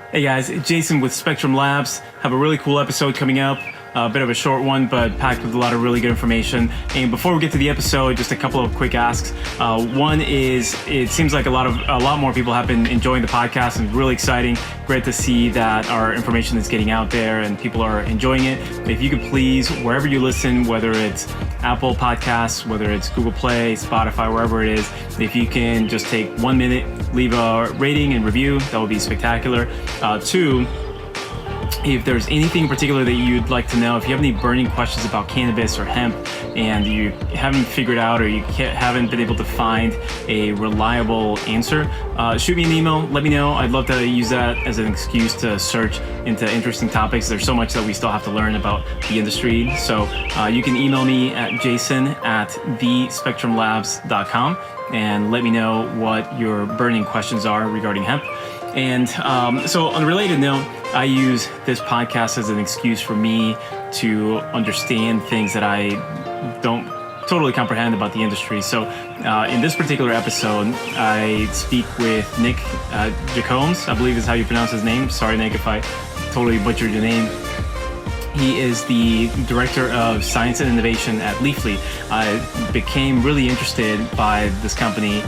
Hey guys, Jason with Spectrum Labs. Have a really cool episode coming up. A bit of a short one, but packed with a lot of really good information. And before we get to the episode, just a couple of quick asks. One is, it seems like a lot more people have been enjoying the podcast, and really exciting. Great to see that our information is getting out there and people are enjoying it. If you could please, wherever you listen, whether it's Apple Podcasts, whether it's Google Play, Spotify, wherever it is, if you can just take 1 minute, leave a rating and review, that would be spectacular. Two, if there's anything in particular that you'd like to know, if you have any burning questions about cannabis or hemp and you haven't figured out or you haven't been able to find a reliable answer, shoot me an email, let me know. I'd love to use that as an excuse to search into interesting topics. There's so much that we still have to learn about the industry. So you can email me at jason@thespectrumlabs.com and let me know what your burning questions are regarding hemp. And so on a related note, I use this podcast as an excuse for me to understand things that I don't totally comprehend about the industry. So in this particular episode, I speak with Nick Jikomes, I believe is how you pronounce his name. Sorry, Nick, if I totally butchered your name. He is the Director of Science and Innovation at Leafly. I became really interested by this company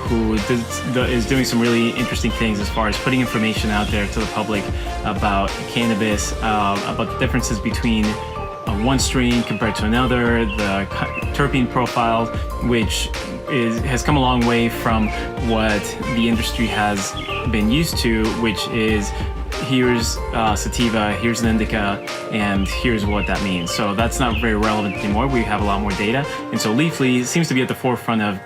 who is doing some really interesting things as far as putting information out there to the public about cannabis, about the differences between one strain compared to another, the terpene profile, which has come a long way from what the industry has been used to, which is here's Sativa, here's an Indica, and here's what that means. So that's not very relevant anymore. We have a lot more data. And so Leafly seems to be at the forefront of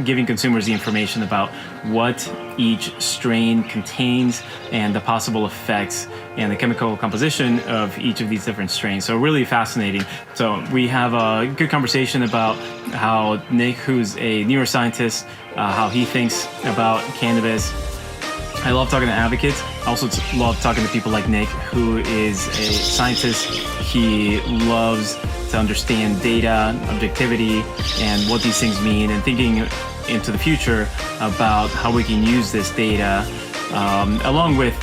giving consumers the information about what each strain contains and the possible effects and the chemical composition of each of these different strains. So really fascinating. So we have a good conversation about how Nick, who's a neuroscientist, how he thinks about cannabis. I love talking to advocates. I also love talking to people like Nick, who is a scientist. He loves to understand data, objectivity, and what these things mean, and thinking into the future about how we can use this data, along with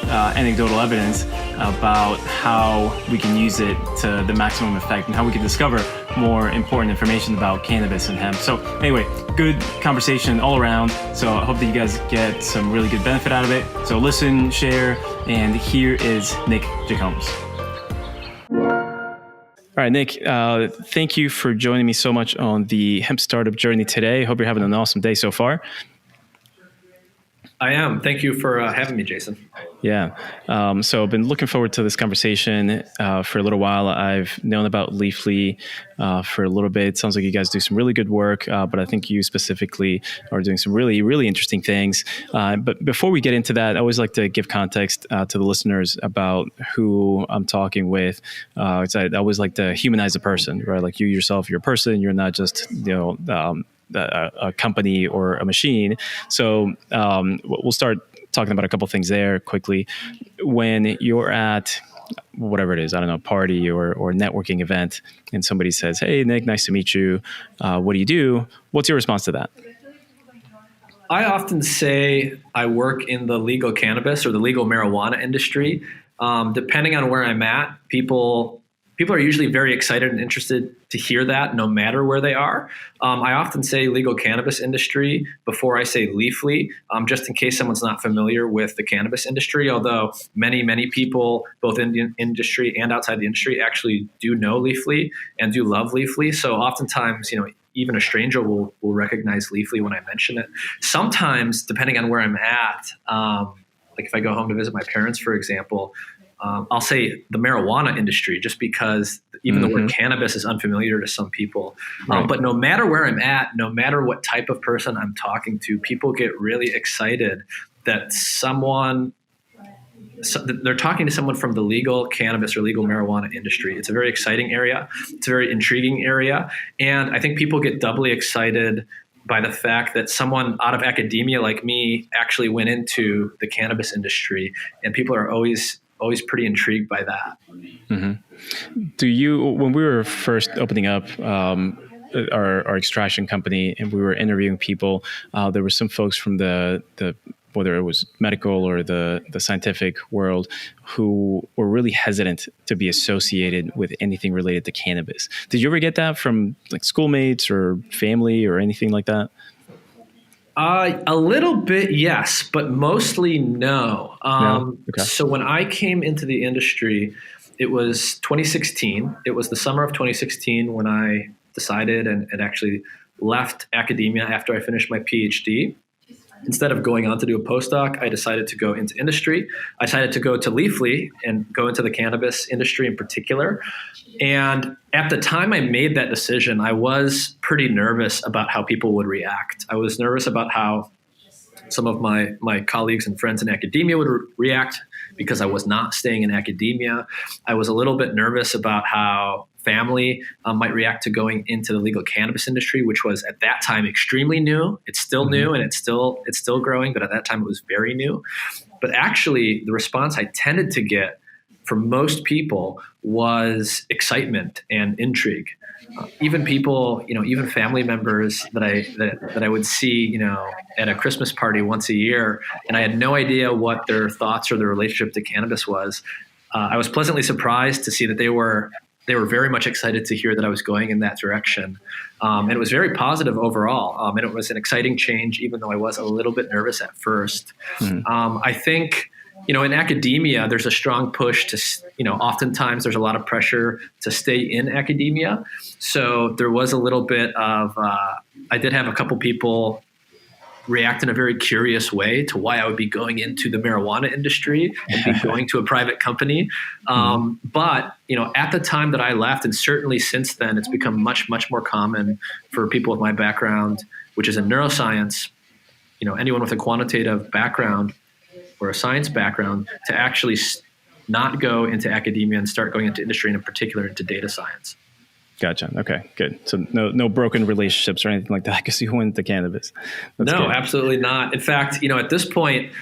anecdotal evidence about how we can use it to the maximum effect and how we can discover more important information about cannabis and hemp. So anyway, good conversation all around. So I hope that you guys get some really good benefit out of it. So listen, share, and here is Nick Jikomes. All right, Nick, thank you for joining me so much on the hemp startup journey today. Hope you're having an awesome day so far. I am. Thank you for having me, Jason. Yeah. So I've been looking forward to this conversation for a little while. I've known about Leafly for a little bit. It sounds like you guys do some really good work, but I think you specifically are doing some really, really interesting things. But before we get into that, I always like to give context to the listeners about who I'm talking with. I always like to humanize a person, right? Like you yourself, you're a person. You're not just, a company or a machine. So we'll start talking about a couple things there quickly. When you're at whatever it is, I don't know, party or networking event, and somebody says, "Hey, Nick, nice to meet you. What do you do?" What's your response to that? I often say I work in the legal cannabis or the legal marijuana industry. Depending on where I'm at, people are usually very excited and interested to hear that no matter where they are. I often say legal cannabis industry before I say Leafly, just in case someone's not familiar with the cannabis industry, although many people, both in the industry and outside the industry, actually do know Leafly and do love Leafly. So oftentimes, even a stranger will recognize Leafly when I mention it. Sometimes, depending on where I'm at, like if I go home to visit my parents, for example, I'll say the marijuana industry, just because even the word cannabis is unfamiliar to some people. Right. But no matter where I'm at, no matter what type of person I'm talking to, people get really excited that they're talking to someone from the legal cannabis or legal marijuana industry. It's a very exciting area. It's a very intriguing area. And I think people get doubly excited by the fact that someone out of academia like me actually went into the cannabis industry, and people are always pretty intrigued by that. Mm-hmm. When we were first opening up our extraction company and we were interviewing people, there were some folks from the whether it was medical or the scientific world, who were really hesitant to be associated with anything related to cannabis. Did you ever get that from like schoolmates or family or anything like that? A little bit, yes, but mostly no. No? Okay. So when I came into the industry, it was 2016. It was the summer of 2016 when I decided and actually left academia after I finished my PhD. Instead of going on to do a postdoc, I decided to go into industry. I decided to go to Leafly and go into the cannabis industry in particular. And at the time I made that decision, I was pretty nervous about how people would react. I was nervous about how some of my colleagues and friends in academia would react because I was not staying in academia. I was a little bit nervous about how family might react to going into the legal cannabis industry, which was at that time extremely new. It's still new and it's still growing, but at that time it was very new. But actually, the response I tended to get from most people was excitement and intrigue. Even people, even family members that I would see, at a Christmas party once a year, and I had no idea what their thoughts or their relationship to cannabis was. I was pleasantly surprised to see that they were very much excited to hear that I was going in that direction. And it was very positive overall. And it was an exciting change, even though I was a little bit nervous at first. I think, in academia, there's a strong push to, oftentimes there's a lot of pressure to stay in academia. So there was a little bit of, I did have a couple people react in a very curious way to why I would be going into the marijuana industry and be going to a private company. But, at the time that I left, and certainly since then, it's become much, much more common for people with my background, which is in neuroscience, anyone with a quantitative background or a science background, to actually not go into academia and start going into industry, and in particular into data science. Gotcha. Okay, good. So no broken relationships or anything like that because you went to cannabis. That's no, good. Absolutely not. In fact, at this point,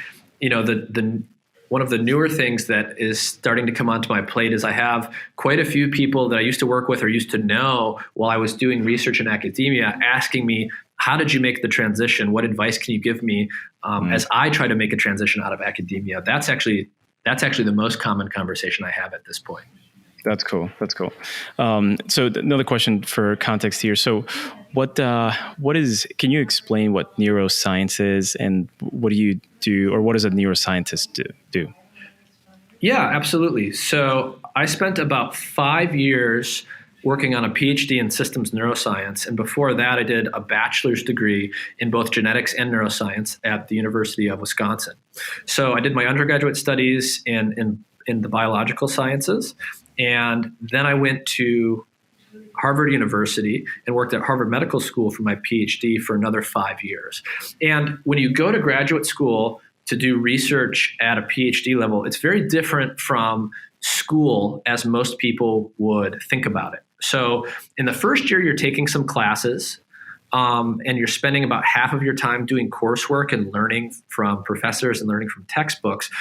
the one of the newer things that is starting to come onto my plate is I have quite a few people that I used to work with or used to know while I was doing research in academia asking me, how did you make the transition? What advice can you give me as I try to make a transition out of academia? That's actually the most common conversation I have at this point. That's cool. So another question for context here. So can you explain what neuroscience is and what do you do, or what does a neuroscientist do? Yeah, absolutely. So I spent about 5 years working on a PhD in systems neuroscience. And before that, I did a bachelor's degree in both genetics and neuroscience at the University of Wisconsin. So I did my undergraduate studies in the biological sciences. And then I went to Harvard University and worked at Harvard Medical School for my PhD for another 5 years. And when you go to graduate school to do research at a PhD level, it's very different from school as most people would think about it. So in the first year, you're taking some classes, and you're spending about half of your time doing coursework and learning from professors and learning from textbooks.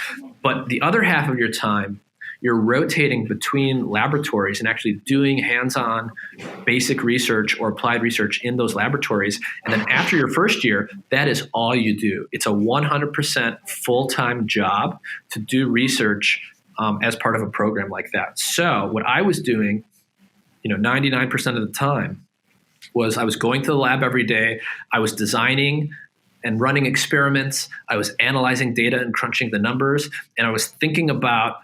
But the other half of your time, you're rotating between laboratories and actually doing hands-on basic research or applied research in those laboratories. And then after your first year, that is all you do. It's a 100% full-time job to do research as part of a program like that. So what I was doing, 99% of the time was I was going to the lab every day. I was designing and running experiments. I was analyzing data and crunching the numbers. And I was thinking about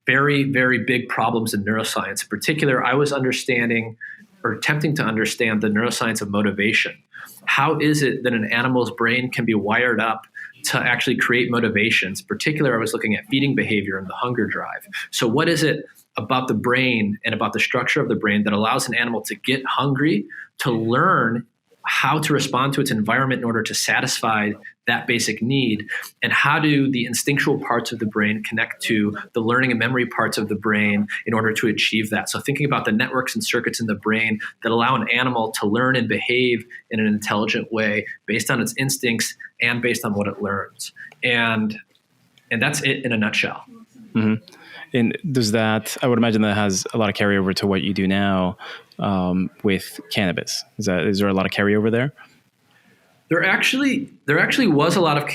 very, very big problems in neuroscience. In particular, I was understanding or attempting to understand the neuroscience of motivation. How is it that an animal's brain can be wired up to actually create motivations? In particular, I was looking at feeding behavior and the hunger drive. So what is it about the brain and about the structure of the brain that allows an animal to get hungry, to learn how to respond to its environment in order to satisfy that basic need? And how do the instinctual parts of the brain connect to the learning and memory parts of the brain in order to achieve that? So thinking about the networks and circuits in the brain that allow an animal to learn and behave in an intelligent way based on its instincts and based on what it learns. And that's it in a nutshell. Mm-hmm. And does that, I would imagine that has a lot of carryover to what you do now with cannabis. Is there a lot of carryover there? There actually was a lot of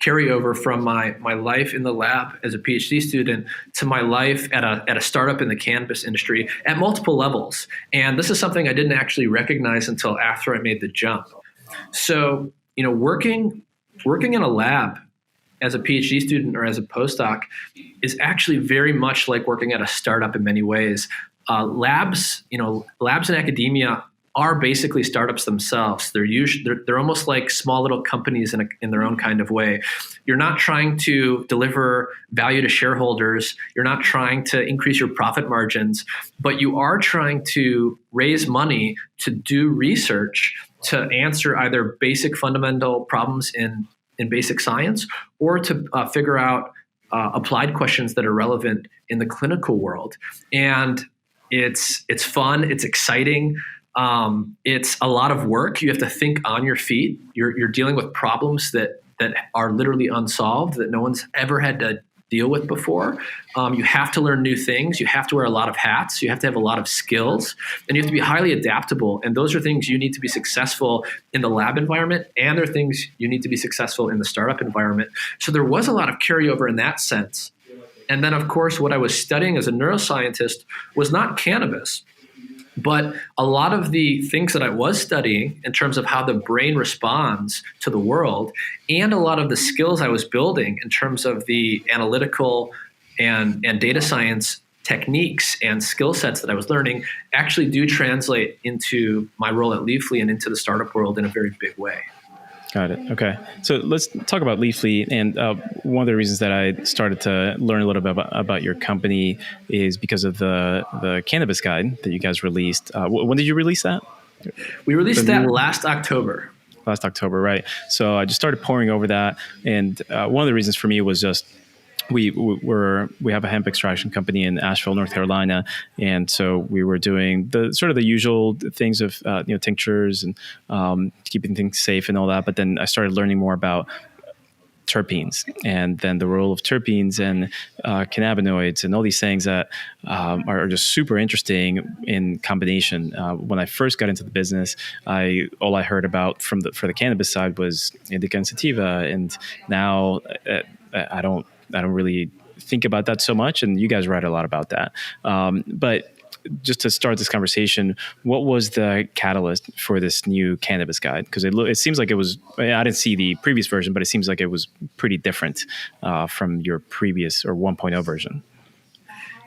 carryover from my life in the lab as a PhD student to my life at a startup in the cannabis industry at multiple levels. And this is something I didn't actually recognize until after I made the jump. So, working in a lab as a PhD student or as a postdoc is actually very much like working at a startup in many ways. Labs in academia are basically startups themselves. They're almost like small little companies in their own kind of way. You're not trying to deliver value to shareholders. You're not trying to increase your profit margins, but you are trying to raise money to do research to answer either basic fundamental problems in basic science or to figure out applied questions that are relevant in the clinical world. And it's fun. It's exciting. It's a lot of work. You have to think on your feet. You're dealing with problems that are literally unsolved, that no one's ever had to deal with before. You have to learn new things. You have to wear a lot of hats. You have to have a lot of skills, and you have to be highly adaptable. And those are things you need to be successful in the lab environment, and they're things you need to be successful in the startup environment. So there was a lot of carryover in that sense. And then, of course, what I was studying as a neuroscientist was not cannabis, but a lot of the things that I was studying in terms of how the brain responds to the world, and a lot of the skills I was building in terms of the analytical and data science techniques and skill sets that I was learning actually do translate into my role at Leafly and into the startup world in a very big way. Got it. Okay. So let's talk about Leafly. And one of the reasons that I started to learn a little bit about your company is because of the cannabis guide that you guys released. When did you release that? We released that last October. Last October, right. So I just started poring over that. And one of the reasons for me was just we have a hemp extraction company in Asheville, North Carolina, and so we were doing the sort of the usual things of tinctures and keeping things safe and all that. But then I started learning more about terpenes, and then the role of terpenes and cannabinoids and all these things that are just super interesting in combination. When I first got into the business, all I heard about for the cannabis side was Indica and Sativa, and now I don't really think about that so much, and you guys write a lot about that. But just to start this conversation, what was the catalyst for this new cannabis guide? Because it seems like it was, I didn't see the previous version, but it seems like it was pretty different from your previous or 1.0 version.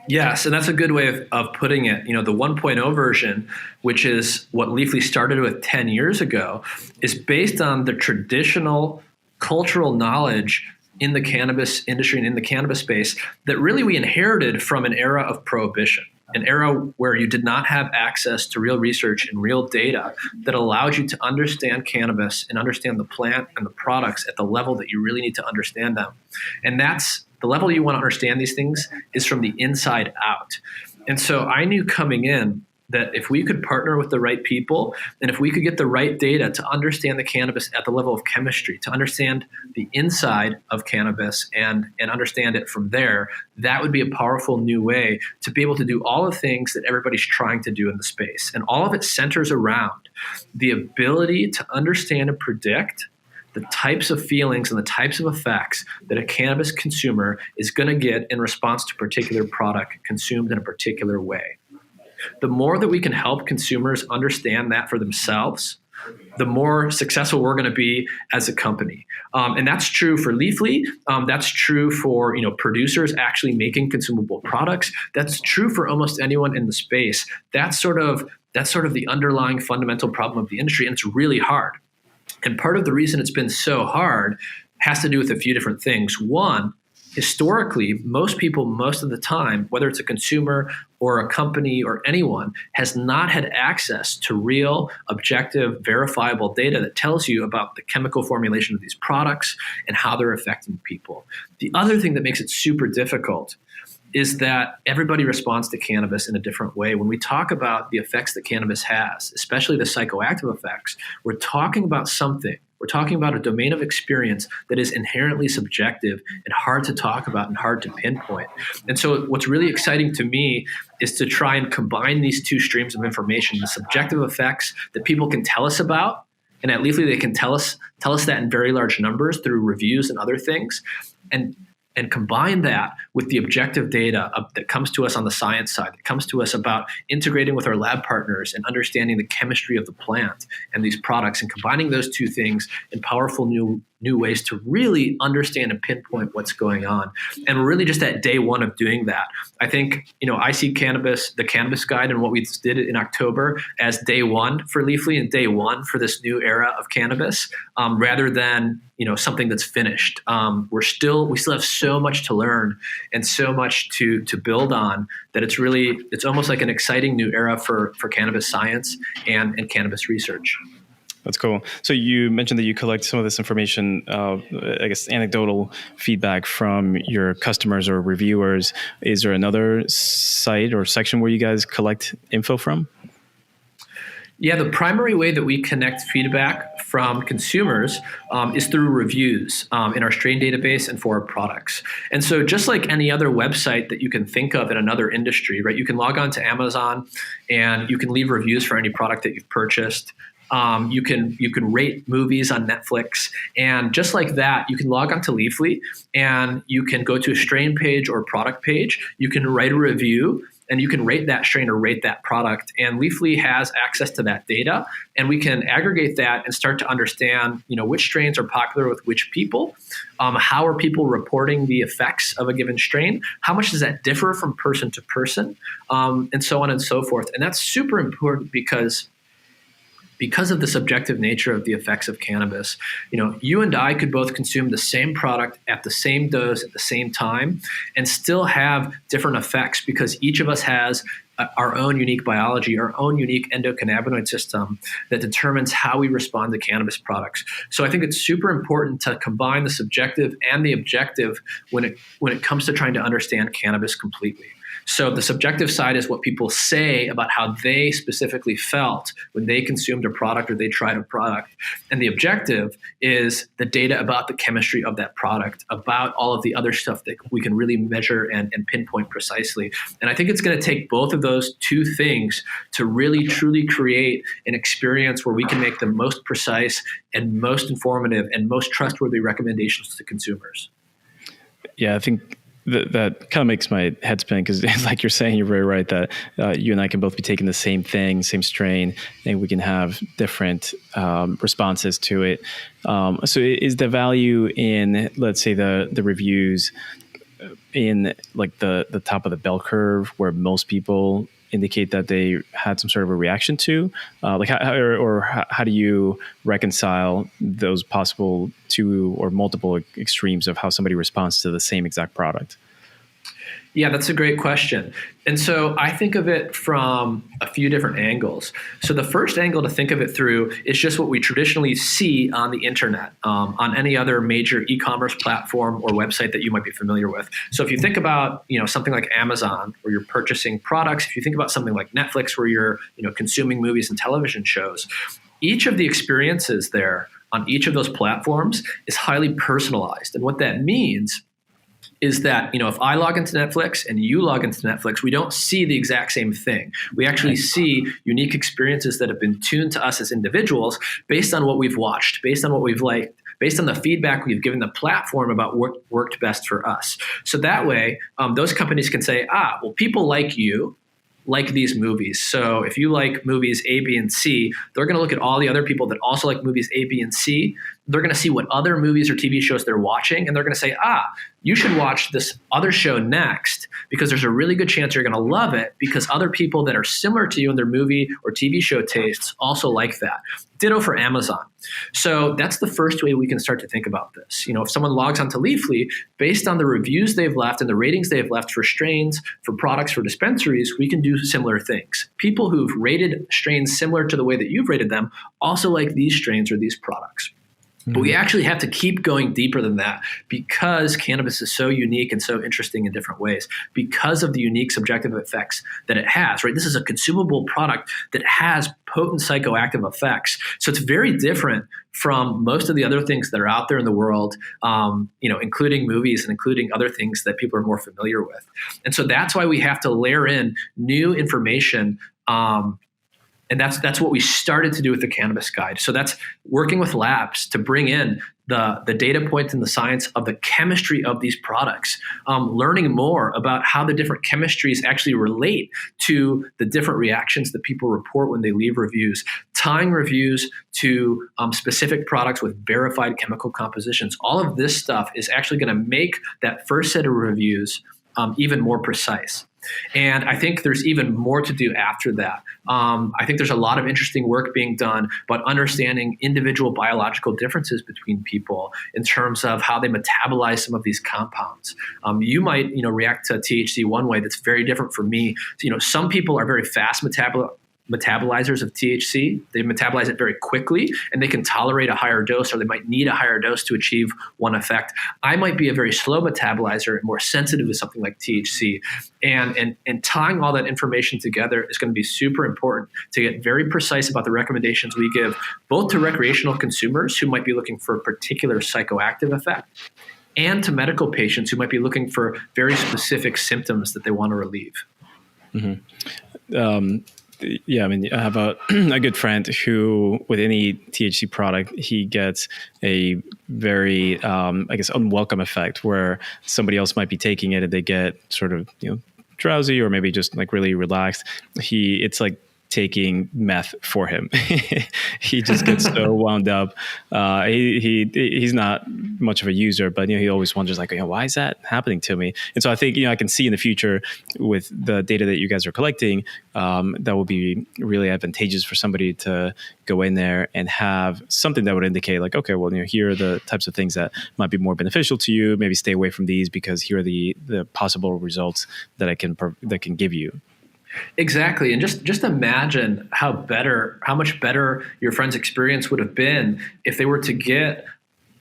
Yes, and that's a good way of putting it. The 1.0 version, which is what Leafly started with 10 years ago, is based on the traditional cultural knowledge in the cannabis industry and in the cannabis space that really we inherited from an era of prohibition, an era where you did not have access to real research and real data that allowed you to understand cannabis and understand the plant and the products at the level that you really need to understand them. And that's the level you want to understand these things is from the inside out. And so I knew coming in that if we could partner with the right people and if we could get the right data to understand the cannabis at the level of chemistry, to understand the inside of cannabis and understand it from there, that would be a powerful new way to be able to do all the things that everybody's trying to do in the space. And all of it centers around the ability to understand and predict the types of feelings and the types of effects that a cannabis consumer is going to get in response to a particular product consumed in a particular way. The more that we can help consumers understand that for themselves, the more successful we're going to be as a company. And that's true for Leafly. That's true for producers actually making consumable products. That's true for almost anyone in the space. That's sort of the underlying fundamental problem of the industry, and it's really hard. And part of the reason it's been so hard has to do with a few different things. One, historically, most people, most of the time, whether it's a consumer or a company or anyone, has not had access to real, objective, verifiable data that tells you about the chemical formulation of these products and how they're affecting people. The other thing that makes it super difficult is that everybody responds to cannabis in a different way. When we talk about the effects that cannabis has, especially the psychoactive effects, we're talking about a domain of experience that is inherently subjective and hard to talk about and hard to pinpoint. And so what's really exciting to me is to try and combine these two streams of information, the subjective effects that people can tell us about And at Leafly, they can tell us that in very large numbers through reviews and other things. And combine that with the objective data that comes to us on the science side, that comes to us about integrating with our lab partners and understanding the chemistry of the plant and these products, and combining those two things in powerful new ways to really understand and pinpoint what's going on. And we're really just at day one of doing that. I think, I see cannabis, the cannabis guide, and what we did in October as day one for Leafly and day one for this new era of cannabis, rather than, something that's finished. We still have so much to learn and so much to build on that it's almost like an exciting new era for cannabis science and cannabis research. That's cool. So you mentioned that you collect some of this information, I guess anecdotal feedback from your customers or reviewers. Is there another site or section where you guys collect info from? Yeah, the primary way that we connect feedback from consumers is through reviews in our strain database and for our products. And so just like any other website that you can think of in another industry, right? You can log on to Amazon and you can leave reviews for any product that you've purchased. You can rate movies on Netflix, and just like that, you can log on to Leafly and you can go to a strain page or product page. You can write a review and you can rate that strain or rate that product. And Leafly has access to that data, and we can aggregate that and start to understand, which strains are popular with which people. How are people reporting the effects of a given strain? How much does that differ from person to person? And so on and so forth. And that's super important because of the subjective nature of the effects of cannabis. You and I could both consume the same product at the same dose at the same time and still have different effects because each of us has our own unique biology, our own unique endocannabinoid system that determines how we respond to cannabis products. So I think it's super important to combine the subjective and the objective when it comes to trying to understand cannabis completely. So the subjective side is what people say about how they specifically felt when they consumed a product or they tried a product. And the objective is the data about the chemistry of that product, about all of the other stuff that we can really measure and pinpoint precisely. And I think it's going to take both of those two things to really truly create an experience where we can make the most precise and most informative and most trustworthy recommendations to consumers. Yeah, I think that kind of makes my head spin because, like you're saying, you're very right that you and I can both be taking the same thing, same strain, and we can have different responses to it. So, is the value in, let's say, the reviews in like the top of the bell curve where most people indicate that they had some sort of a reaction to, how do you reconcile those possible two or multiple extremes of how somebody responds to the same exact product? Yeah, that's a great question. And so I think of it from a few different angles. So the first angle to think of it through is just what we traditionally see on the internet, on any other major e-commerce platform or website that you might be familiar with. So if you think about, something like Amazon where you're purchasing products, if you think about something like Netflix where you're, consuming movies and television shows, each of the experiences there on each of those platforms is highly personalized. And what that means is that, if I log into Netflix and you log into Netflix, we don't see the exact same thing. We actually see unique experiences that have been tuned to us as individuals based on what we've watched, based on what we've liked, based on the feedback we've given the platform about what worked best for us. So that way, those companies can say, well, people like you like these movies. So if you like movies A, B, and C, they're going to look at all the other people that also like movies A, B, and C. They're going to see what other movies or TV shows they're watching, and they're going to say, you should watch this other show next because there's a really good chance you're going to love it because other people that are similar to you in their movie or TV show tastes also like that. Ditto for Amazon. So that's the first way we can start to think about this. If someone logs onto Leafly, based on the reviews they've left and the ratings they've left for strains, for products, for dispensaries, we can do similar things. People who've rated strains similar to the way that you've rated them also like these strains or these products. But we actually have to keep going deeper than that because cannabis is so unique and so interesting in different ways because of the unique subjective effects that it has, right? This is a consumable product that has potent psychoactive effects. So it's very different from most of the other things that are out there in the world, including movies and including other things that people are more familiar with. And so that's why we have to layer in new information And that's what we started to do with the Cannabis Guide. So that's working with labs to bring in the data points and the science of the chemistry of these products, learning more about how the different chemistries actually relate to the different reactions that people report when they leave reviews, tying reviews to specific products with verified chemical compositions. All of this stuff is actually going to make that first set of reviews even more precise. And I think there's even more to do after that. I think there's a lot of interesting work being done, but understanding individual biological differences between people in terms of how they metabolize some of these compounds. You might, react to THC one way that's very different from me. Some people are very fast metabolizers of THC. They metabolize it very quickly and they can tolerate a higher dose, or they might need a higher dose to achieve one effect. I might be a very slow metabolizer and more sensitive to something like THC. And tying all that information together is going to be super important to get very precise about the recommendations we give, both to recreational consumers who might be looking for a particular psychoactive effect, and to medical patients who might be looking for very specific symptoms that they want to relieve. Mm-hmm. Yeah, I mean, I have a good friend who, with any THC product, he gets a very, unwelcome effect where somebody else might be taking it and they get sort of, drowsy or maybe just like really relaxed. It's like taking meth for him. He just gets so wound up. He's not much of a user, but he always wonders like, why is that happening to me? And so I think I can see in the future with the data that you guys are collecting, that will be really advantageous for somebody to go in there and have something that would indicate like, okay, well, here are the types of things that might be more beneficial to you. Maybe stay away from these because here are the possible results that that can give you. Exactly. And just imagine how much better your friend's experience would have been if they were to get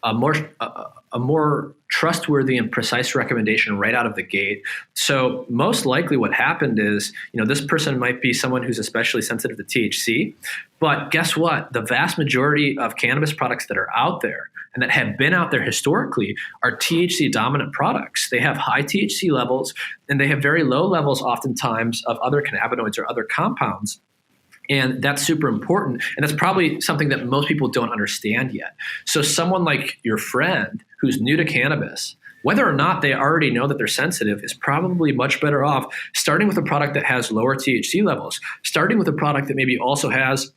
a more trustworthy and precise recommendation right out of the gate. So most likely what happened is, this person might be someone who's especially sensitive to THC, but guess what? The vast majority of cannabis products that are out there and that have been out there historically are THC dominant products. They have high THC levels and they have very low levels oftentimes of other cannabinoids or other compounds. And that's super important. And that's probably something that most people don't understand yet. So someone like your friend who's new to cannabis, whether or not they already know that they're sensitive, is probably much better off starting with a product that has lower THC levels, starting with a product that maybe also has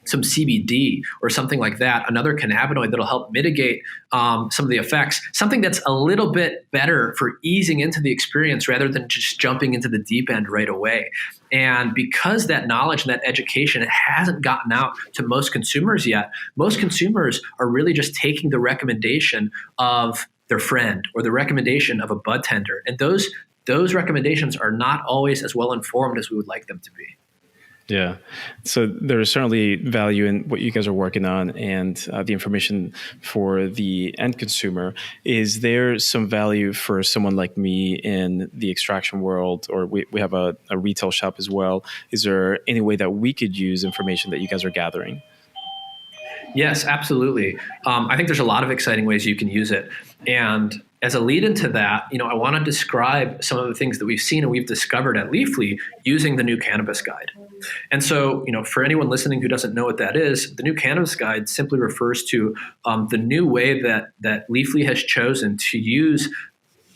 some CBD or something like that, another cannabinoid that'll help mitigate some of the effects, something that's a little bit better for easing into the experience rather than just jumping into the deep end right away. And because that knowledge and that education hasn't gotten out to most consumers yet, most consumers are really just taking the recommendation of their friend or the recommendation of a bud tender. And those recommendations are not always as well informed as we would like them to be. Yeah. So there is certainly value in what you guys are working on and the information for the end consumer. Is there some value for someone like me in the extraction world, or we have a retail shop as well? Is there any way that we could use information that you guys are gathering? Yes, absolutely. I think there's a lot of exciting ways you can use it. And as a lead into that, I want to describe some of the things that we've seen and we've discovered at Leafly using the new Cannabis Guide. And so, for anyone listening who doesn't know what that is, the new Cannabis Guide simply refers to the new way that Leafly has chosen to use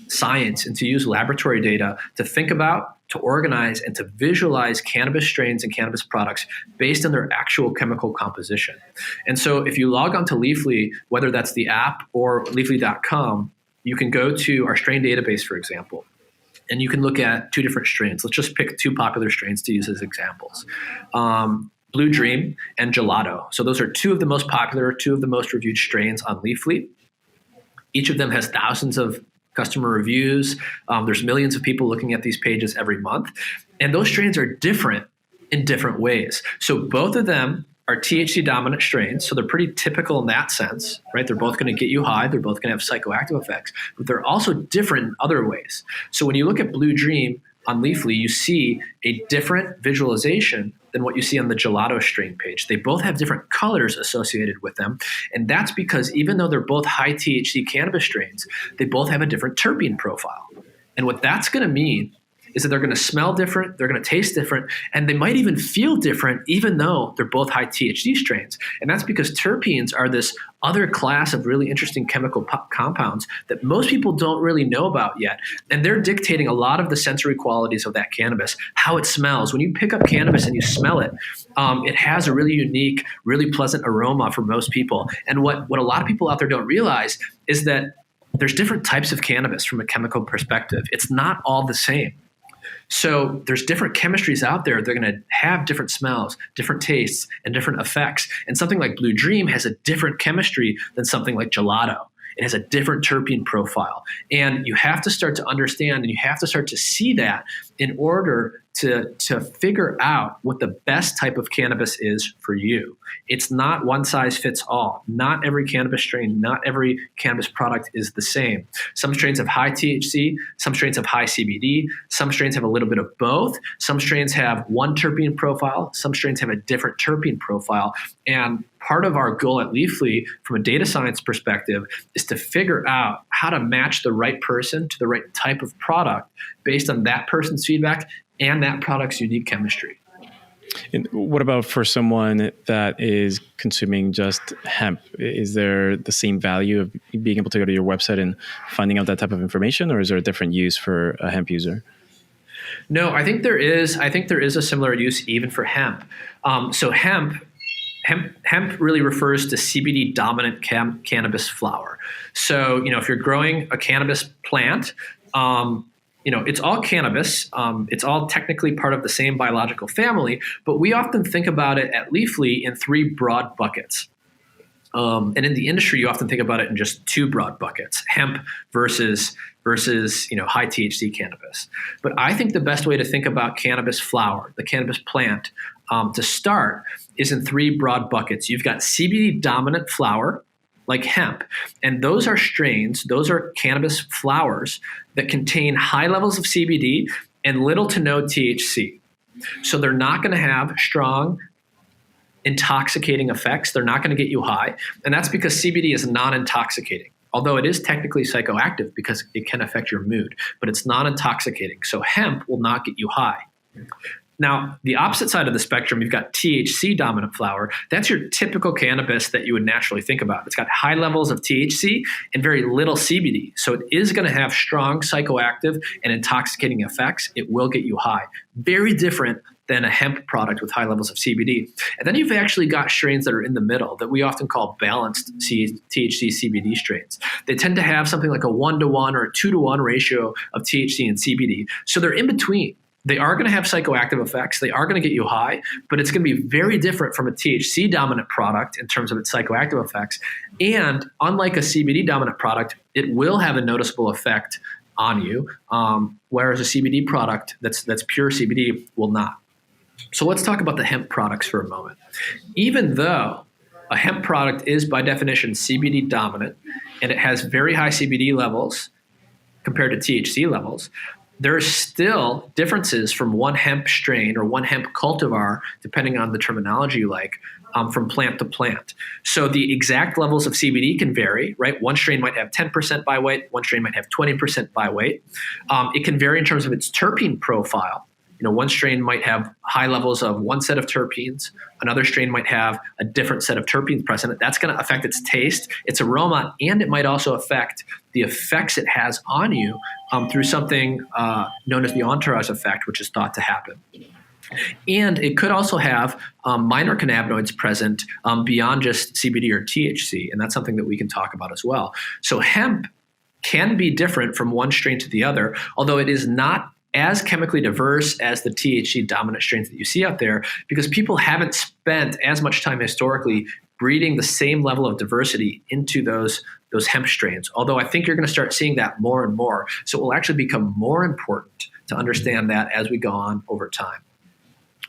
science and to use laboratory data to think about, to organize, and to visualize cannabis strains and cannabis products based on their actual chemical composition. And so if you log on to Leafly, whether that's the app or leafly.com, you can go to our strain database, for example, and you can look at two different strains. Let's just pick two popular strains to use as examples. Blue Dream and Gelato. So those are two of the most popular, two of the most reviewed strains on Leafly. Each of them has thousands of customer reviews. There's millions of people looking at these pages every month. And those strains are different in different ways. So both of them are THC dominant strains. So they're pretty typical in that sense, right? They're both going to get you high. They're both going to have psychoactive effects, but they're also different in other ways. So when you look at Blue Dream on Leafly, you see a different visualization than what you see on the Gelato strain page. They both have different colors associated with them. And that's because even though they're both high THC cannabis strains, they both have a different terpene profile. And what that's going to mean is that they're going to smell different, they're going to taste different, and they might even feel different, even though they're both high THC strains. And that's because terpenes are this other class of really interesting chemical compounds that most people don't really know about yet. And they're dictating a lot of the sensory qualities of that cannabis, how it smells. When you pick up cannabis and you smell it, it has a really unique, really pleasant aroma for most people. And what a lot of people out there don't realize is that there's different types of cannabis from a chemical perspective. It's not all the same. So there's different chemistries out there. They're going to have different smells, different tastes, and different effects. And something like Blue Dream has a different chemistry than something like Gelato. It has a different terpene profile. And you have to start to understand and you have to start to see that in order to figure out what the best type of cannabis is for you. It's not one size fits all. Not every cannabis strain, not every cannabis product is the same. Some strains have high THC, some strains have high CBD, some strains have a little bit of both. Some strains have one terpene profile, some strains have a different terpene profile. And part of our goal at Leafly from a data science perspective is to figure out how to match the right person to the right type of product based on that person's feedback and that product's unique chemistry. And what about for someone that is consuming just hemp? Is there the same value of being able to go to your website and finding out that type of information, or is there a different use for a hemp user? No, I think there is. I think there is a similar use even for hemp. So hemp really refers to CBD dominant cannabis flower. So, if you're growing a cannabis plant, it's all cannabis. It's all technically part of the same biological family, but we often think about it at Leafly in three broad buckets. And in the industry, you often think about it in just two broad buckets: hemp versus high THC cannabis. But I think the best way to think about cannabis flower, the cannabis plant, to start is in three broad buckets. You've got CBD dominant flower, like hemp. And those are strains, those are cannabis flowers that contain high levels of CBD and little to no THC. So they're not going to have strong intoxicating effects. They're not going to get you high. And that's because CBD is non-intoxicating, although it is technically psychoactive because it can affect your mood, but it's non-intoxicating. So hemp will not get you high. Now, the opposite side of the spectrum, you've got THC dominant flower. That's your typical cannabis that you would naturally think about. It's got high levels of THC and very little CBD. So it is going to have strong psychoactive and intoxicating effects. It will get you high. Very different than a hemp product with high levels of CBD. And then you've actually got strains that are in the middle that we often call balanced THC CBD strains. They tend to have something like a 1-to-1 or a 2-to-1 ratio of THC and CBD. So they're in between. They are going to have psychoactive effects. They are going to get you high, but it's going to be very different from a THC dominant product in terms of its psychoactive effects. And unlike a CBD dominant product, it will have a noticeable effect on you, whereas a CBD product that's pure CBD will not. So let's talk about the hemp products for a moment. Even though a hemp product is by definition CBD dominant and it has very high CBD levels compared to THC levels, there are still differences from one hemp strain or one hemp cultivar, depending on the terminology you like, from plant to plant. So the exact levels of CBD can vary, right? One strain might have 10% by weight, one strain might have 20% by weight. It can vary in terms of its terpene profile. One strain might have high levels of one set of terpenes. Another strain might have a different set of terpenes present. That's going to affect its taste, its aroma, and it might also affect the effects it has on you through something known as the entourage effect, which is thought to happen. And it could also have minor cannabinoids present beyond just CBD or THC, and that's something that we can talk about as well. So hemp can be different from one strain to the other, although it is not as chemically diverse as the THC dominant strains that you see out there, because people haven't spent as much time historically breeding the same level of diversity into those hemp strains. Although I think you're going to start seeing that more and more. So it will actually become more important to understand that as we go on over time.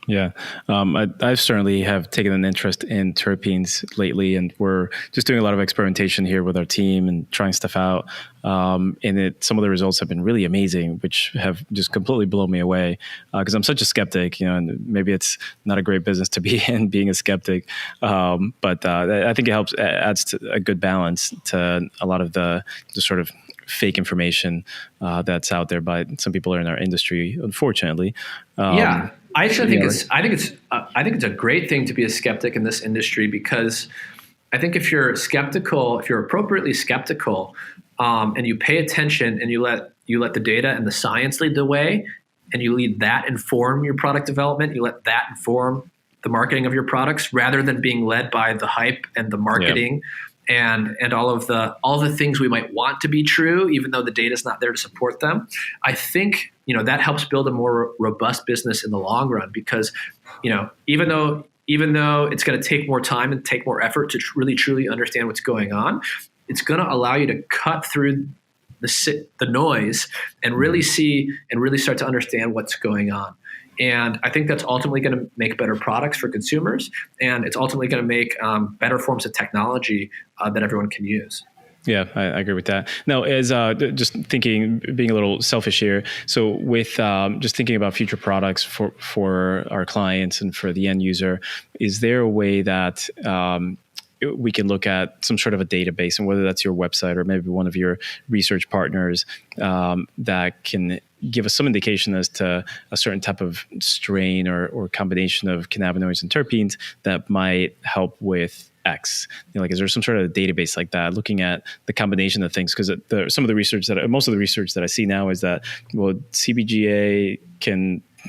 Yeah, I certainly have taken an interest in terpenes lately, and we're just doing a lot of experimentation here with our team and trying stuff out. And some of the results have been really amazing, which have just completely blown me away because I'm such a skeptic, and maybe it's not a great business to be in, being a skeptic. But I think it adds to a good balance to a lot of the sort of fake information that's out there by some people in our industry, unfortunately. Yeah, I actually think it's a great thing to be a skeptic in this industry, because I think if you're appropriately skeptical, and you pay attention and you let the data and the science lead the way, and you lead that inform your product development, you let that inform the marketing of your products, rather than being led by the hype and the marketing and all the things we might want to be true, even though the data is not there to support them. I think that helps build a more robust business in the long run, because even though it's going to take more time and take more effort to really truly understand what's going on, it's going to allow you to cut through the noise and really see and really start to understand what's going on. And I think that's ultimately going to make better products for consumers, and it's ultimately going to make better forms of technology that everyone can use. Yeah, I agree with that. Now, as just thinking, being a little selfish here, so with just thinking about future products for our clients and for the end user, is there a way that we can look at some sort of a database, and whether that's your website or maybe one of your research partners, that can give us some indication as to a certain type of strain or combination of cannabinoids and terpenes that might help with X? Is there some sort of database like that, looking at the combination of things? Because most of the research that I see now is that, well, CBGA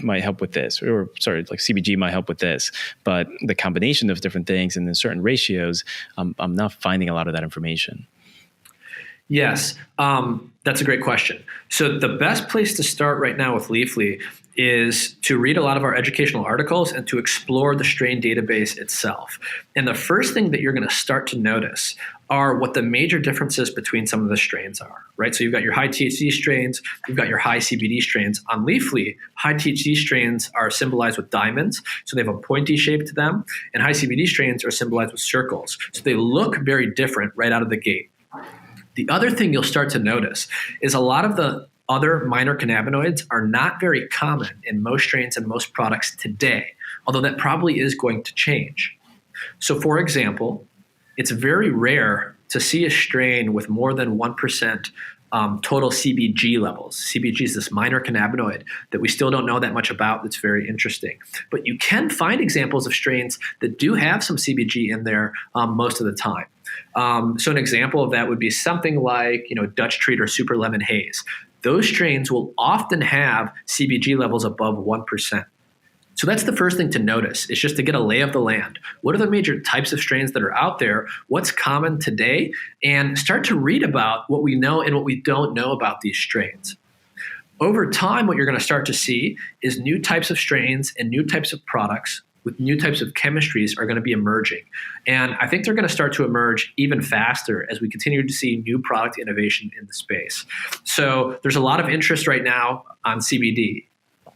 might help with this, or CBG might help with this, but the combination of different things and in certain ratios, I'm not finding a lot of that information. Yes, that's a great question. So the best place to start right now with Leafly is to read a lot of our educational articles and to explore the strain database itself. And the first thing that you're going to start to notice are what the major differences between some of the strains are, right? So you've got your high THC strains, you've got your high CBD strains. On Leafly, high THC strains are symbolized with diamonds, so they have a pointy shape to them, and high CBD strains are symbolized with circles. So they look very different right out of the gate. The other thing you'll start to notice is a lot of the other minor cannabinoids are not very common in most strains and most products today, although that probably is going to change. So for example, it's very rare to see a strain with more than 1% total CBG levels. CBG is this minor cannabinoid that we still don't know that much about. That's very interesting. But you can find examples of strains that do have some CBG in there most of the time. So an example of that would be something like, Dutch Treat or Super Lemon Haze. Those strains will often have CBG levels above 1%. So that's the first thing to notice, is just to get a lay of the land. What are the major types of strains that are out there? What's common today? And start to read about what we know and what we don't know about these strains. Over time, what you're going to start to see is new types of strains and new types of products with new types of chemistries are going to be emerging. And I think they're going to start to emerge even faster as we continue to see new product innovation in the space. So there's a lot of interest right now on CBD,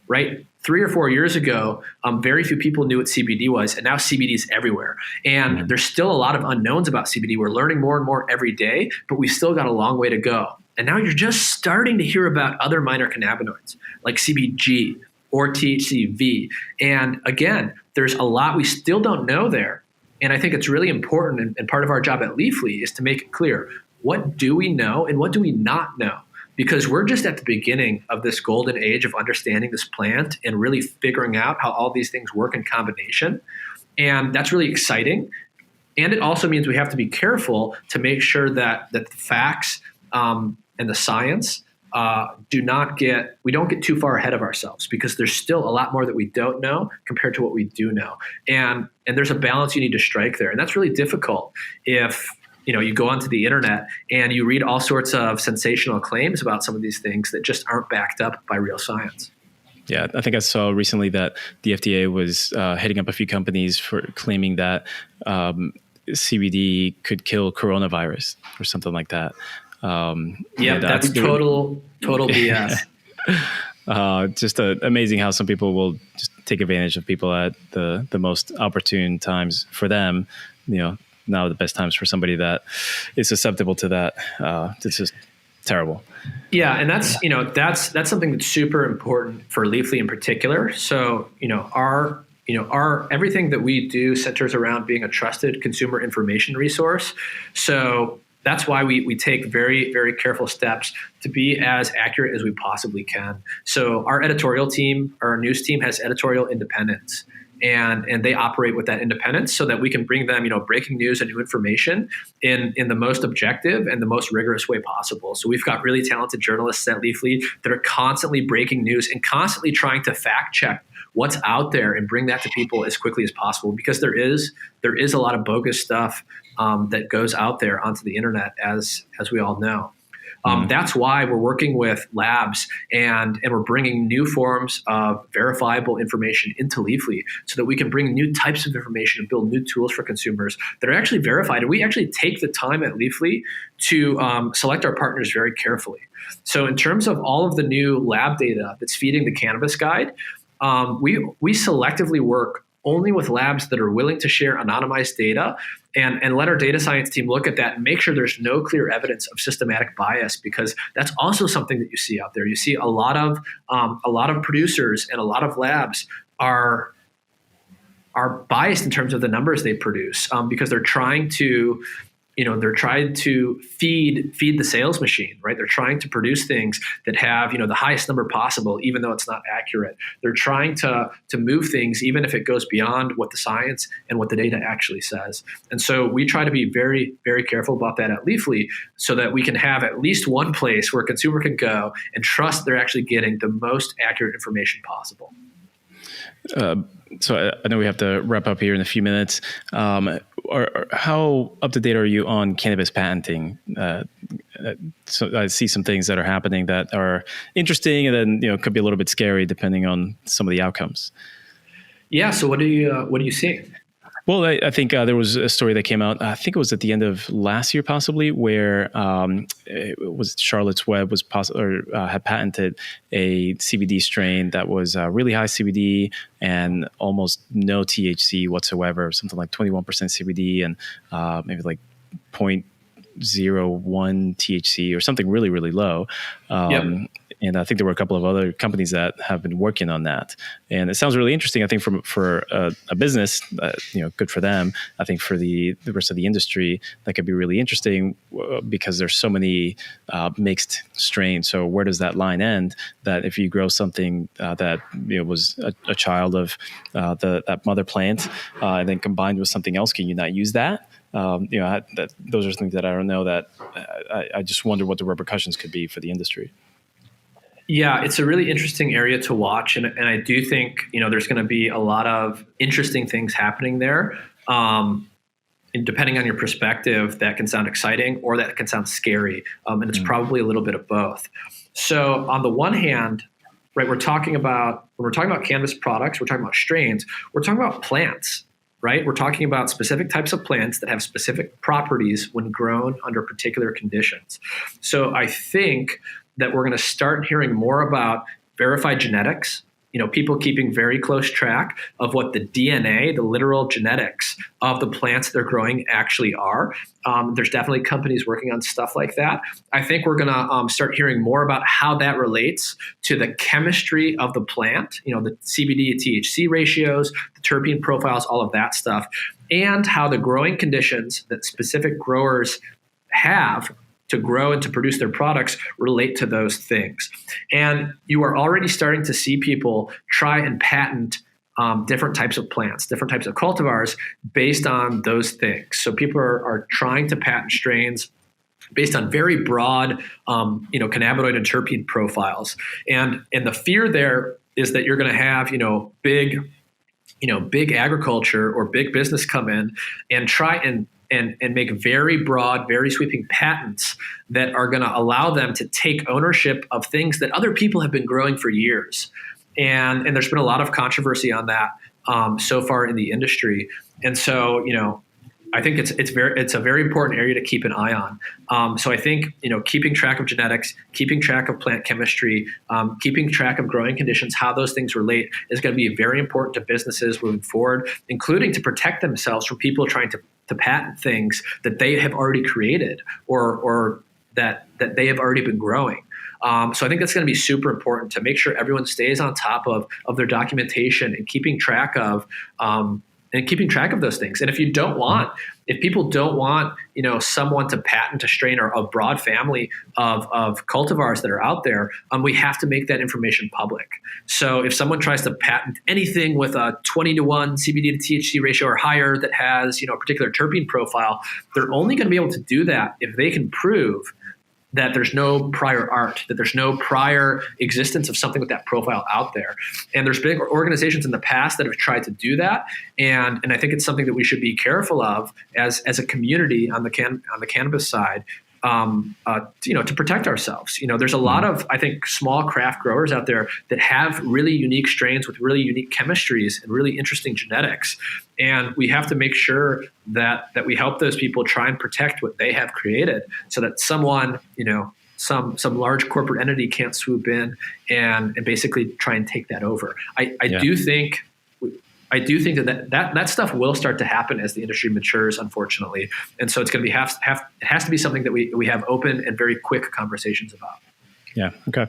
right? 3 or 4 years ago, very few people knew what CBD was, and now CBD is everywhere. And there's still a lot of unknowns about CBD. We're learning more and more every day, but we still got a long way to go. And now you're just starting to hear about other minor cannabinoids like CBG or THCV. And again, there's a lot we still don't know there. And I think it's really important, and part of our job at Leafly is to make it clear, what do we know and what do we not know? Because we're just at the beginning of this golden age of understanding this plant and really figuring out how all these things work in combination. And that's really exciting. And it also means we have to be careful to make sure that the facts and the science we don't get too far ahead of ourselves, because there's still a lot more that we don't know compared to what we do know. And there's a balance you need to strike there. And that's really difficult if you go onto the internet and you read all sorts of sensational claims about some of these things that just aren't backed up by real science. Yeah, I think I saw recently that the FDA was hitting up a few companies for claiming that CBD could kill coronavirus or something like that. That's total BS. Just amazing how some people will just take advantage of people at the most opportune times for them. Now the best times for somebody that is susceptible to that. It's just terrible. Yeah, and that's something that's super important for Leafly in particular. So our everything that we do centers around being a trusted consumer information resource. So that's why we take very, very careful steps to be as accurate as we possibly can. So our editorial team, our news team, has editorial independence. And they operate with that independence so that we can bring them, breaking news and new information in the most objective and the most rigorous way possible. So we've got really talented journalists at Leafly that are constantly breaking news and constantly trying to fact check what's out there and bring that to people as quickly as possible, because there is a lot of bogus stuff that goes out there onto the internet, as we all know. That's why we're working with labs and we're bringing new forms of verifiable information into Leafly so that we can bring new types of information and build new tools for consumers that are actually verified. And we actually take the time at Leafly to select our partners very carefully. So in terms of all of the new lab data that's feeding the cannabis guide, we selectively work only with labs that are willing to share anonymized data and let our data science team look at that and make sure there's no clear evidence of systematic bias, because that's also something that you see out there. You see a lot of producers and a lot of labs are biased in terms of the numbers they produce because they're trying to feed the sales machine, right? They're trying to produce things that have, the highest number possible, even though it's not accurate. They're trying to move things, even if it goes beyond what the science and what the data actually says. And so we try to be very, very careful about that at Leafly so that we can have at least one place where a consumer can go and trust they're actually getting the most accurate information possible. So I know we have to wrap up here in a few minutes. How up to date are you on cannabis patenting? So I see some things that are happening that are interesting, and then could be a little bit scary depending on some of the outcomes. Yeah. So what are you seeing? Well, I think there was a story that came out, I think it was at the end of last year, possibly, where it was Charlotte's Web had patented a CBD strain that was really high CBD and almost no THC whatsoever, something like 21% CBD and maybe like 0.01 THC or something really, really low. Yep. And I think there were a couple of other companies that have been working on that. And it sounds really interesting. I think for a business, good for them. I think for the rest of the industry, that could be really interesting because there's so many mixed strains. So where does that line end? That if you grow something that was a child of that mother plant and then combined with something else, can you not use that? Those are things that I don't know. That I just wonder what the repercussions could be for the industry. Yeah, it's a really interesting area to watch. And I do think, there's going to be a lot of interesting things happening there. And depending on your perspective, that can sound exciting or that can sound scary. And it's probably a little bit of both. So on the one hand, right, when we're talking about cannabis products, we're talking about strains, we're talking about plants, right? We're talking about specific types of plants that have specific properties when grown under particular conditions. So I think that we're going to start hearing more about verified genetics, people keeping very close track of what the DNA, the literal genetics of the plants they're growing actually are. There's definitely companies working on stuff like that. I think we're going to start hearing more about how that relates to the chemistry of the plant, the CBD to THC ratios, the terpene profiles, all of that stuff, and how the growing conditions that specific growers have to grow and to produce their products relate to those things. And you are already starting to see people try and patent different types of plants, different types of cultivars based on those things. So people are trying to patent strains based on very broad, cannabinoid and terpene profiles. And the fear there is that you're going to have, big agriculture or big business come in and try and make very broad, very sweeping patents that are going to allow them to take ownership of things that other people have been growing for years. And there's been a lot of controversy on that so far in the industry. And so, I think it's a very important area to keep an eye on. So I think, keeping track of genetics, keeping track of plant chemistry, keeping track of growing conditions, how those things relate is going to be very important to businesses moving forward, including to protect themselves from people trying to patent things that they have already created or that they have already been growing. So I think that's going to be super important to make sure everyone stays on top of their documentation and keeping track of and keeping track of those things. And if people don't want, someone to patent a strain or a broad family of cultivars that are out there, we have to make that information public. So if someone tries to patent anything with a 20-to-1 CBD to THC ratio or higher that has, a particular terpene profile, they're only going to be able to do that if they can prove that there's no prior art, that there's no prior existence of something with that profile out there. And there's big organizations in the past that have tried to do that. And I think it's something that we should be careful of as a community on the cannabis side, to protect ourselves. There's a lot of, I think, small craft growers out there that have really unique strains with really unique chemistries and really interesting genetics. And we have to make sure that we help those people try and protect what they have created so that someone, some large corporate entity can't swoop in and basically try and take that over. I do think that stuff will start to happen as the industry matures, unfortunately. And so it's going to be it has to be something that we have open and very quick conversations about. Yeah. Okay.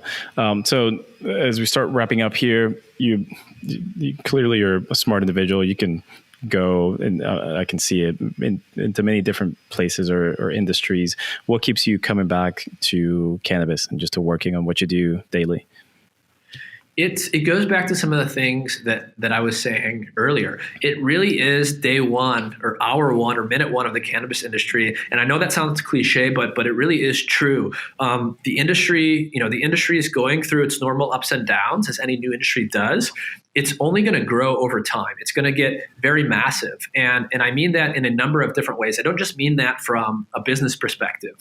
So as we start wrapping up here, you clearly are a smart individual. You can go, and I can see it into many different places or industries. What keeps you coming back to cannabis and just to working on what you do daily? It goes back to some of the things that I was saying earlier. It really is day one or hour one or minute one of the cannabis industry. And I know that sounds cliche, but it really is true. The industry is going through its normal ups and downs, as any new industry does. It's only going to grow over time. It's going to get very massive. And I mean that in a number of different ways. I don't just mean that from a business perspective.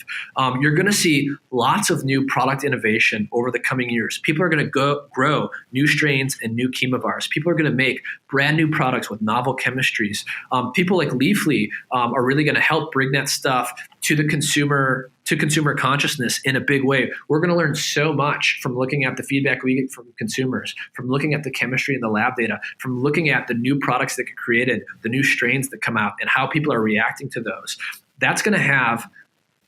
You're going to see lots of new product innovation over the coming years. People are going to grow new strains and new chemovars. People are going to make brand new products with novel chemistries. People like Leafly are really going to help bring that stuff to the consumer consciousness in a big way. We're going to learn so much from looking at the feedback we get from consumers, from looking at the chemistry and the lab data, from looking at the new products that get created, the new strains that come out, and how people are reacting to those. That's going to have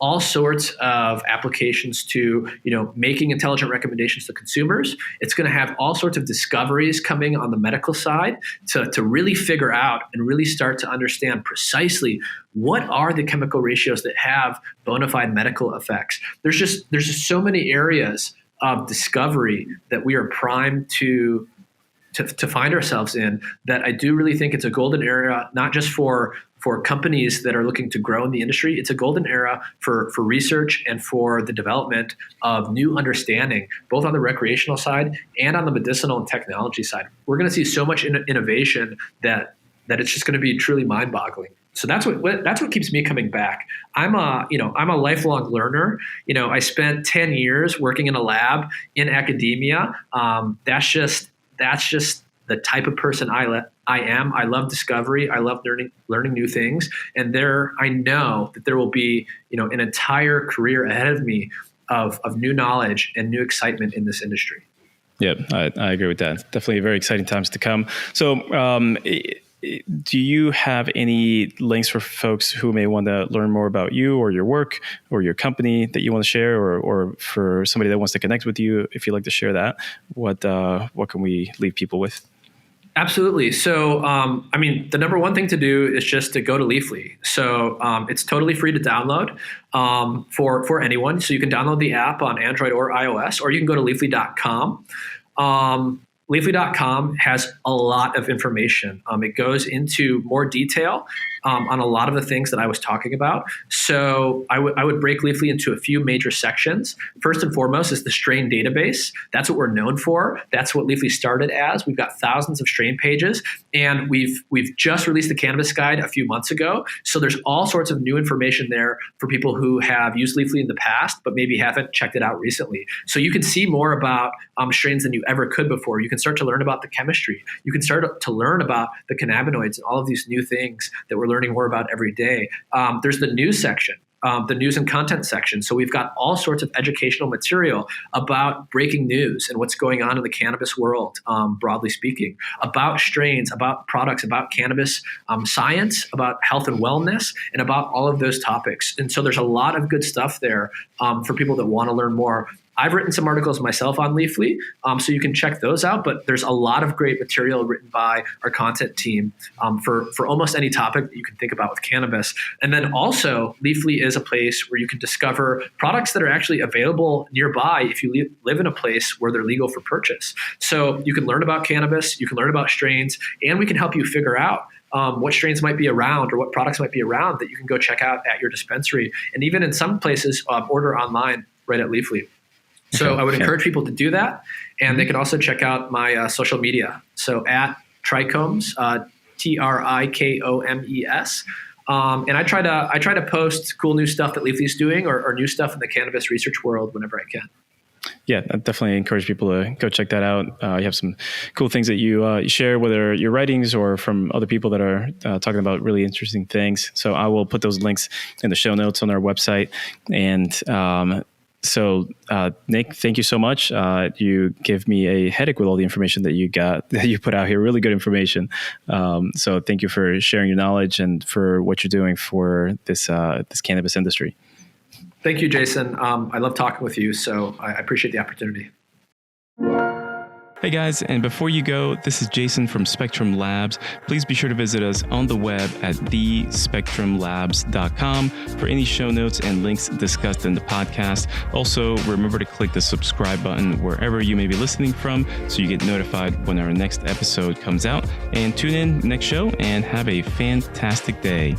all sorts of applications to, making intelligent recommendations to consumers. It's going to have all sorts of discoveries coming on the medical side to really figure out and really start to understand precisely what are the chemical ratios that have bona fide medical effects. There's just so many areas of discovery that we are primed to find ourselves in, that I do really think it's a golden era, not just for companies that are looking to grow in the industry. It's a golden era for research and for the development of new understanding, both on the recreational side and on the medicinal and technology side. We're going to see so much innovation that it's just going to be truly mind-boggling. So that's what keeps me coming back. I'm a lifelong learner. I spent 10 years working in a lab in academia. That's just the type of person I am. I love discovery. I love learning new things. And I know that there will be, an entire career ahead of me of new knowledge and new excitement in this industry. Yeah, I agree with that. Definitely very exciting times to come. So, do you have any links for folks who may want to learn more about you or your work or your company that you want to share, or for somebody that wants to connect with you, if you'd like to share that, what can we leave people with? Absolutely. So, the number one thing to do is just to go to Leafly. So it's totally free to download for anyone. So you can download the app on Android or iOS, or you can go to leafly.com. Leafly.com has a lot of information. It goes into more detail on a lot of the things that I was talking about. So I would break Leafly into a few major sections. First and foremost is the strain database. That's what we're known for. That's what Leafly started as. We've got thousands of strain pages, and we've just released the cannabis guide a few months ago. So there's all sorts of new information there for people who have used Leafly in the past, but maybe haven't checked it out recently. So you can see more about strains than you ever could before. You can start to learn about the chemistry. You can start to learn about the cannabinoids and all of these new things that we're learning more about every day. There's the news section, the news and content section. So we've got all sorts of educational material about breaking news and what's going on in the cannabis world, broadly speaking, about strains, about products, about cannabis science, about health and wellness, and about all of those topics. And so there's a lot of good stuff there for people that want to learn more. I've written some articles myself on Leafly, so you can check those out. But there's a lot of great material written by our content team for almost any topic that you can think about with cannabis. And then also, Leafly is a place where you can discover products that are actually available nearby if you live in a place where they're legal for purchase. So you can learn about cannabis, you can learn about strains, and we can help you figure out what strains might be around or what products might be around that you can go check out at your dispensary. And even in some places, order online right at Leafly. So I would encourage people to do that. And they can also check out my social media. So at Trikomes, Trikomes. And I try to post cool new stuff that Leafly's doing or new stuff in the cannabis research world whenever I can. Yeah, I definitely encourage people to go check that out. You have some cool things that you share, whether your writings or from other people that are talking about really interesting things. So I will put those links in the show notes on our website. And so, Nick, thank you so much. You gave me a headache with all the information that you put out here. Really good information. So thank you for sharing your knowledge and for what you're doing for this cannabis industry. Thank you, Jason. I love talking with you, so I appreciate the opportunity. Hey guys, and before you go, this is Jason from Spectrum Labs. Please be sure to visit us on the web at thespectrumlabs.com for any show notes and links discussed in the podcast. Also, remember to click the subscribe button wherever you may be listening from so you get notified when our next episode comes out. And tune in next show and have a fantastic day.